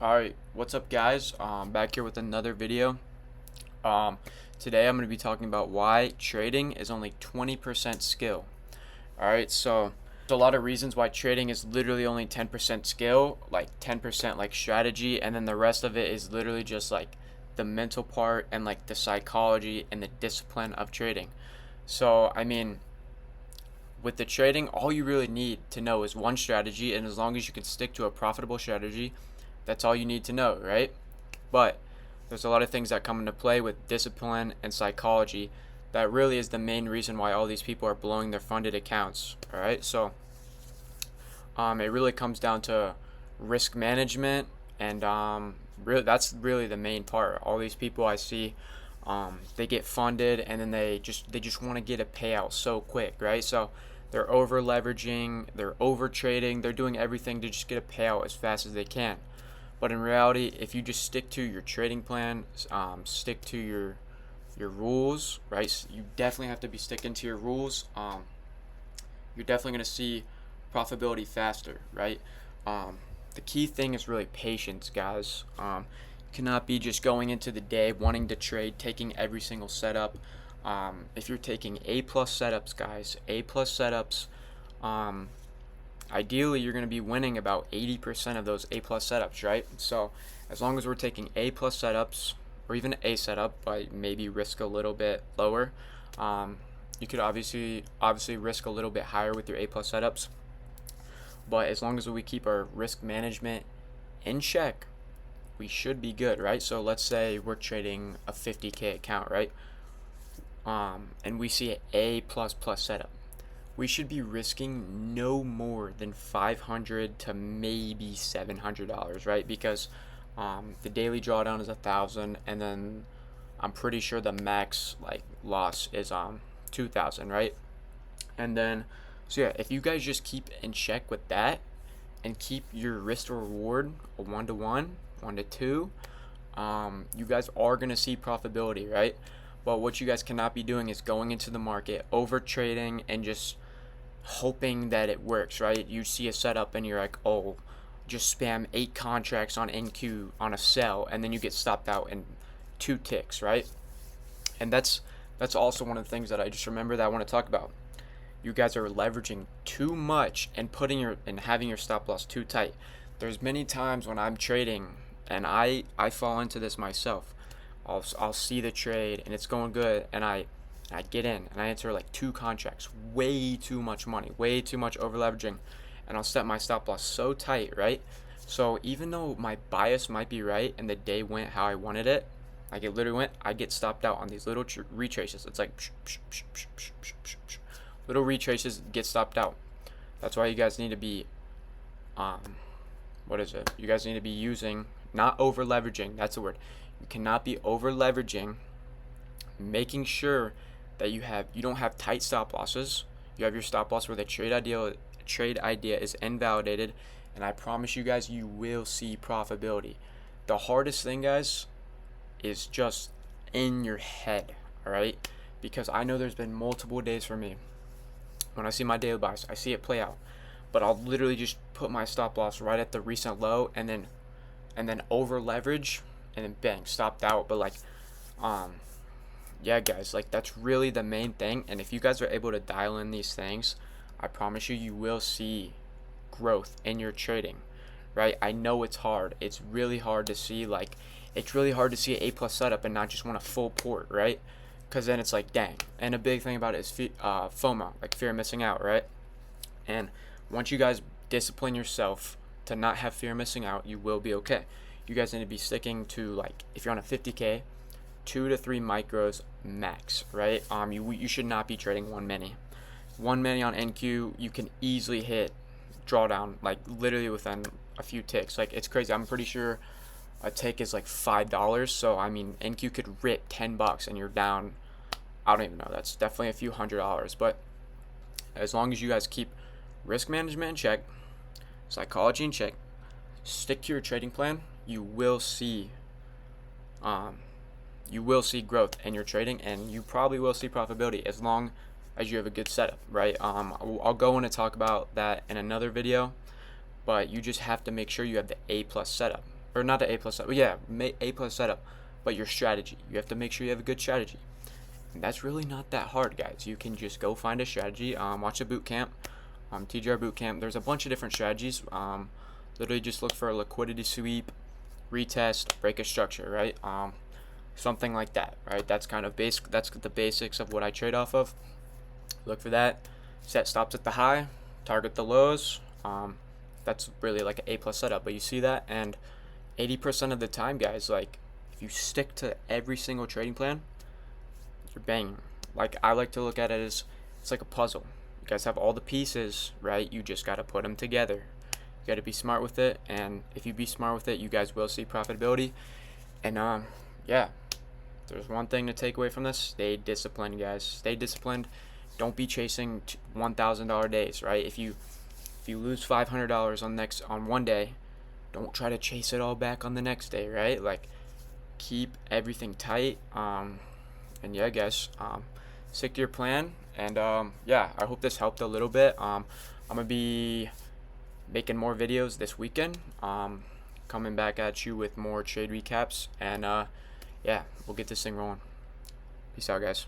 Alright, what's up guys? Back here with another video. Um, Today I'm going to be talking about why trading is only 20% skill. Alright, so there's a lot of reasons why trading is literally only 10% skill, like 10% like strategy, and then the rest of it is literally just like the mental part and like the psychology and the discipline of trading. So, I mean, with the trading, all you really need to know is one strategy, and as long as you can stick to a profitable strategy, that's all you need to know, right? But there's a lot of things that come into play with discipline and psychology that really is the main reason why all these people are blowing their funded accounts. All right, so it really comes down to risk management, and really that's really the main part. All these people I see, they get funded and then they just want to get a payout so quick, right? So they're over leveraging, they're over trading, they're doing everything to just get a payout as fast as they can. But in reality, if you just stick to your trading plan, stick to your rules, right? You definitely have to be sticking to your rules. You're definitely going to see profitability faster, right? The key thing is really patience, guys. You cannot be just going into the day wanting to trade, taking every single setup. If you're taking A plus setups, guys, A plus setups, ideally you're going to be winning about 80% of those A plus setups, right? So as long as we're taking A plus setups or even A setup, but maybe risk a little bit lower, you could obviously risk a little bit higher with your A plus setups. But as long as we keep our risk management in check, we should be good, right? So let's say we're trading a 50K account, right? And we see an A plus plus setup. We should be risking no more than $500 to maybe $700, right? Because the daily drawdown is 1,000, and then I'm pretty sure the max like loss is 2,000, right? And then so yeah, if you guys just keep in check with that and keep your risk to reward a 1-to-1, 1-to-2, you guys are gonna see profitability, right? But what you guys cannot be doing is going into the market over trading and just hoping that it works, right? You see a setup and you're like, oh, just spam 8 contracts on NQ on a sell, and then you get stopped out in 2 ticks, right? And that's also one of the things that I just remember that I want to talk about. You guys are leveraging too much and having your stop loss too tight. There's many times when I'm trading and I fall into this myself. I'll see the trade and it's going good, and I get in and I enter like 2 contracts, way too much money, way too much over leveraging, and I'll set my stop loss so tight, right? So even though my bias might be right and the day went how I wanted it, like it literally went, I get stopped out on these little retraces. It's like little retraces get stopped out. That's why you guys need to be what is it? You guys need to be using, not over leveraging. That's the word. You cannot be over leveraging, making sure that you don't have tight stop losses. You have your stop loss where the trade idea is invalidated, and I promise you guys, you will see profitability. The hardest thing, guys, is just in your head, all right? Because I know there's been multiple days for me when I see my daily buys, I see it play out, but I'll literally just put my stop loss right at the recent low, and then over leverage, and then bang, stopped out. But like, yeah, guys, like that's really the main thing. And if you guys are able to dial in these things, I promise you, you will see growth in your trading, right? I know it's hard. It's really hard to see, like, it's really hard to see an A plus setup and not just want a full port, right? Because then it's like, dang. And a big thing about it is FOMO, like fear of missing out, right? And once you guys discipline yourself to not have fear of missing out, you will be okay. You guys need to be sticking to, like, if you're on a 50K, 2 to 3 micros max, right? You should not be trading 1 mini. 1 mini on NQ, you can easily hit drawdown, like literally within a few ticks. Like, it's crazy. I'm pretty sure a tick is like $5. So I mean, NQ could rip $10 and you're down. I don't even know. That's definitely a few $100s. But as long as you guys keep risk management in check, psychology in check, stick to your trading plan, you will see growth in your trading, and you probably will see profitability as long as you have a good setup, right? I'll go in and talk about that in another video, but you just have to make sure you have the A plus setup. or not an A plus setup, yeah, A plus setup, but your strategy. You have to make sure you have a good strategy. And that's really not that hard, guys. You can just go find a strategy, watch a boot camp, TGR boot camp. There's a bunch of different strategies. Literally just look for a liquidity sweep, retest, break a structure, right? Something like that, right? That's kind of basic. That's the basics of what I trade off of. Look for that. Set stops at the high, target the lows. That's really like an A plus setup. But you see that, and 80% of the time, guys, like if you stick to every single trading plan, you're banging. Like I like to look at it as it's like a puzzle. You guys have all the pieces, right? You just gotta put them together. You gotta be smart with it, and if you be smart with it, you guys will see profitability. And yeah, there's one thing to take away from this: stay disciplined, guys. Stay disciplined. Don't be chasing $1,000 days, right? If you lose $500 on one day, don't try to chase it all back on the next day, right? Like keep everything tight. And yeah, guys, stick to your plan. And yeah, I hope this helped a little bit. I'm gonna be making more videos this weekend. Coming back at you with more trade recaps, and yeah, we'll get this thing rolling. Peace out, guys.